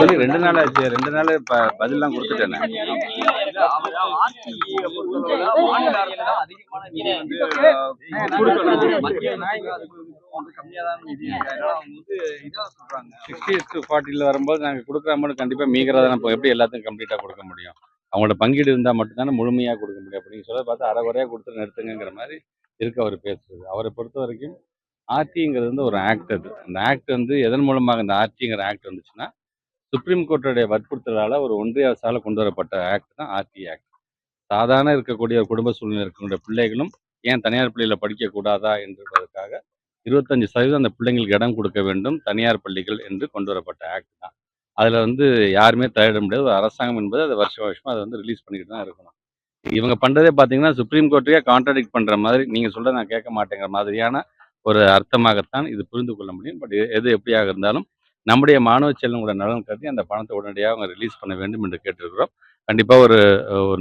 சொல்லி 2 நாள் ஆச்சு. 2 நாள் பதில்லாம் குடுத்துட்டேனே. சொல்றாங்க 60:40 வரும்போது நாங்க குடுக்குற அமௌண்ட் கண்டிப்பா மீகிறதா இப்போ எப்படி எல்லாத்துக்கும் கம்ப்ளீட்டா கொடுக்க முடியும்? அவங்களோட பங்கீடு இருந்தா மட்டும் தானே முழுமையா கொடுக்க முடியும். அப்ப நீங்க சொல்றத பார்த்தா அரை குறையா குடுத்து நிறுத்துங்கங்கிற மாரி இருக்கு அவரு பேசுறது. அவர பொறுத்தவரைக்கும் ஆர்டிங்கிறது வந்து ஒரு ஆக்ட் அது. அந்த ஆக்ட் வந்து எதன் மூலமாக இந்த ஆர்டிங்கிற ஆக்ட் வந்துச்சுன்னா, சுப்ரீம் கோர்ட்டுடைய வற்புறுத்தலால ஒரு ஒன்றிய அரசால கொண்டு வரப்பட்ட ஆக்ட் தான் ஆர்டி ஆக்ட். சாதாரண இருக்கக்கூடிய ஒரு குடும்ப சூழ்நிலை இருக்கக்கூடிய பிள்ளைகளும் ஏன் தனியார் பள்ளியில படிக்கக்கூடாதா என்பதற்காக 25% அந்த பிள்ளைங்களுக்கு இடம் கொடுக்க வேண்டும் தனியார் பள்ளிகள் என்று கொண்டு வரப்பட்ட ஆக்ட் தான். அதில வந்து யாருமே தலையிட முடியாது. ஒரு அரசாங்கம் என்பது அத வருஷம் வருஷமா அத வந்து ரிலீஸ் பண்ணிக்கிட்டு தான் இருக்கணும். இவங்க பண்றதே பார்த்தீங்கன்னா, சுப்ரீம் கோர்ட்டையே கான்ட்ராடிக்ட் பண்ற மாதிரி, நீங்க சொல்றத நான் கேட்க மாட்டேங்கிற மாதிரியான ஒரு அர்த்தமாகத்தான் இது புரிந்து கொள்ள முடியும். பட் எது எப்படியாக இருந்தாலும், நம்முடைய மாணவ செல்வங்களோட நலன் கருதி அந்த பணத்த உடனடியா அவங்க ரிலீஸ் பண்ண வேண்டும் என்று கேட்டிருக்கிறோம். கண்டிப்பா ஒரு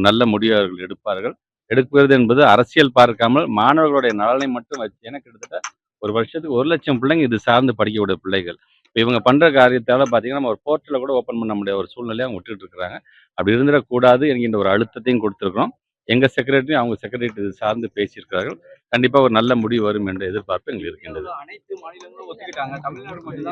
நல்ல முடிவு அவர்கள் எடுப்பார்கள். எடுப்பது என்பது அரசியல் பார்க்காமல் மாணவர்களுடைய நலனை மட்டும் வச்சு ஏன்னா கிட்டத்தட்ட ஒரு வருஷத்துக்கு 1,00,000 பிள்ளைங்க இது சார்ந்து படிக்கக்கூடிய பிள்ளைகள். இப்ப இவங்க பண்ற காரியத்தால பார்த்தீங்கன்னா, நம்ம ஒரு போர்ட்டல கூட ஓப்பன் பண்ண முடியாத ஒரு சூழ்நிலைய அவங்க விட்டுட்டு இருக்கிறாங்க. அப்படி இருந்துறக்கூடாது என்கின்ற ஒரு அழுத்தத்தையும் கொடுத்திருக்கிறோம். எங்க செக்ரட்டரி, அவங்க செக்ரட்டரி இது சார்ந்து பேசியிருக்கிறார்கள். கண்டிப்பா ஒரு நல்ல முடிவு வரும் என்ற எதிர்பார்ப்பு எங்களுக்கு இருக்கின்றது. அனைத்து மாநிலங்களும் ஒத்துக்கிட்டாங்க. தமிழ்நாடு மட்டும்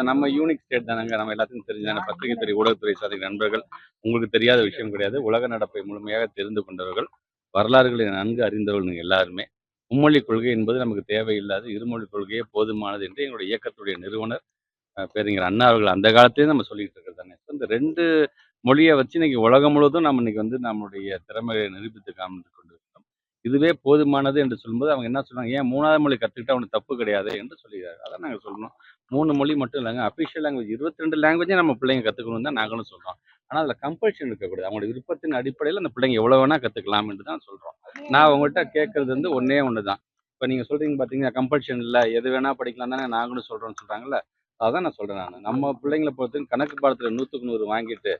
தான் நம்ம யூனிக் ஸ்டேட் தானங்க. நம்ம எல்லாத்துக்கும் தெரிஞ்சதானே. பத்திரிகை துறை, ஊடகத்துறை சார்ந்த நண்பர்கள், உங்களுக்கு தெரியாத விஷயம் கிடையாது. உலக நடப்பை முழுமையாக தெரிந்து கொண்டவர்கள், வரலாறுகளை நன்கு அறிந்தவர்கள் நீங்க எல்லாருமே. மும்மொழிக் கொள்கை என்பது நமக்கு தேவையில்லாது. இருமொழிக் கொள்கையே போதுமானது என்று எங்களுடைய இயக்கத்துடைய நிறுவனர் பேரறிஞர் அண்ணா அவர்கள் அந்த காலத்திலேயே நம்ம சொல்லிட்டு இருக்கிறது தானே. இந்த 2 மொழிய வச்சு இன்னைக்கு உலகம் முழுவதும் நம்ம இன்னைக்கு வந்து நம்முடைய திறமையை நிரூபித்து காண்பித்து கொண்டிருக்கிறோம். இதுவே போதுமானது என்று சொல்லும்போது அவங்க என்ன சொல்றாங்க, ஏன் 3வது மொழி கத்துக்கிட்டா அவனுக்கு தப்பு கிடையாது என்று சொல்லுகிறார்கள். அதான் நாங்க சொல்றோம். 3 மொழி மட்டும் இல்லங்க. அஃபிஷியல் லாங்குவேஜ் 22 லாங்குவேஜே நம்ம பிள்ளைங்க கத்துக்கணும்னு தான் நாங்களும் சொல்றோம். ஆனா அதில கம்பல்ஷன் இருக்கக்கூடாது. அவங்களுடைய விருப்பத்தின் அடிப்படையில அந்த பிள்ளைங்க எவ்வளவு வேணா கத்துக்கலாம் என்று தான் சொல்றோம். நான் உங்கள்ட்ட கேட்கறது வந்து ஒண்ணே ஒண்ணு தான். இப்ப நீங்க சொல்றீங்க பார்த்தீங்கன்னா, கம்பல்ஷன் இல்ல. எது வேணா படிக்கலாம் தானே நாங்களும் சொல்றோம்னு சொல்றாங்கல்ல. அதான் நான் சொல்றேன் நானு. நம்ம பிள்ளைங்கள பொறுத்தவரைக்கும் கணக்கு பாடத்துல 100க்கு 100 வாங்கிட்டு,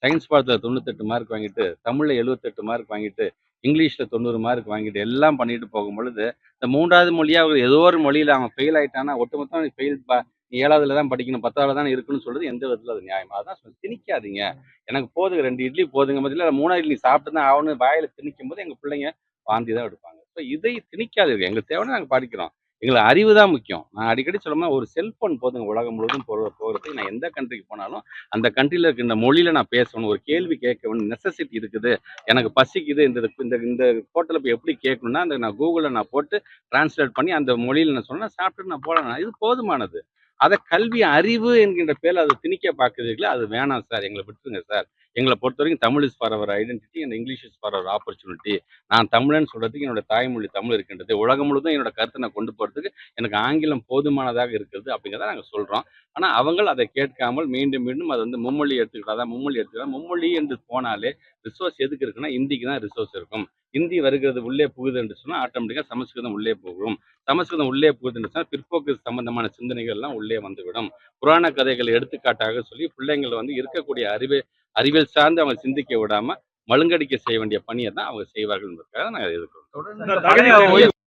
சயின்ஸ் பாடத்துல 98 மார்க் வாங்கிட்டு, தமிழ்ல 78 மார்க் வாங்கிட்டு, இங்கிலீஷ்ல 90 மார்க் வாங்கிட்டு, எல்லாம் பண்ணிட்டு போகும்பொழுது, இந்த 3வது மொழியா ஏதோ ஒரு மொழியில அவன் ஃபெயில் ஆயிட்டான்னா, ஒட்டுமொத்தமா நீ ஃபெயில் பா நீ 7வதுல தான் படிக்கணும், 10வதுல தானே இருக்கணும்னு சொல்றது எந்த விதத்துல அது நியாயம்? அதான் திணிக்காதீங்க. எனக்கு போதுங்க 2 இட்லி போதுங்க பதிலா 3வது இட்லி சாப்பிட்டு தான் ஆகணும்னு வாயில திணிக்கும்போது எங்க பிள்ளைங்க வாந்தி தான் எடுப்பாங்க. ஸோ இதை திணிக்காதீர்கள். எங்களுக்கு தேவைன்னா நாங்க படிக்கிறோம். எங்களுக்கு அறிவு தான் முக்கியம். நான் அடிக்கடி சொல்லுவேன், ஒரு செல்ஃபோன் போதுங்க உலகம் முழுவதும் போறதுக்கு. நான் எந்த கண்ட்ரிக்கு போனாலும், அந்த கண்ட்ரில இருக்க இந்த மொழியில நான் பேசணும். ஒரு கேள்வி கேட்க வேணும். நெசசிட்டி இருக்குது. எனக்கு பசிக்குது. இந்த இந்த இந்த ஹோட்டல்ல போய் எப்படி கேட்கணும்னா, அந்த நான் Googleல நான் போட்டு டிரான்ஸ்லேட் பண்ணி அந்த மொழியில நான் சொன்னா சாப்பிட்டுட்டு நான் போலாம். இது போதுமானது. அத கல்வி அறிவு என்கின்ற பேர்ல அத திணிக்க பார்க்கிறீர்களே, அது வேணாம் சார். எங்கள விட்டுருங்க சார். எங்கள பொறுத்தவரைக்கும் Tamil is for our identity and English is for our opportunity. நான் தமிழன்னு சொல்றதுக்கு என்னோட தாய்மொழி தமிழ் இருக்கின்றது. உலகம் முழுவதும் என்னோட கருத்தை நான் கொண்டு போறதுக்கு எனக்கு ஆங்கிலம் போதுமானதாக இருக்கிறது அப்படிங்கிறத நாங்க சொல்றோம். ஆனா அவங்கள் அதை கேட்காமல் மீண்டும் மீண்டும் அது வந்து மும்மொழி எடுத்துக்கிட்டாதான் மும்மொழி எடுத்துக்கிட்டா மும்மொழி என்று போனாலே ரிசோர்ஸ் எதுக்கு இருக்குன்னா இந்திக்கு தான் ரிசோர்ஸ் இருக்கும். இந்தி வருகிறது உள்ளே புகுது என்று சொன்னா ஆட்டோமேட்டிக்கா சமஸ்கிருதம் உள்ளே போகும். சமஸ்கிருதம் உள்ளே போகுது என்று சொன்னா பிற்போக்கு சம்பந்தமான சிந்தனைகள் எல்லாம் உள்ளே வந்துவிடும். புராண கதைகளை எடுத்துக்காட்டாக சொல்லி பிள்ளைங்களை வந்து இருக்கக்கூடிய அறிவியல் சார்ந்து அவங்க சிந்திக்க விடாம மழுங்கடிக்க செய்ய வேண்டிய பணியை தான் அவங்க செய்வார்கள் என்பதற்காக நாங்கள் எதிர்க்கிறோம்.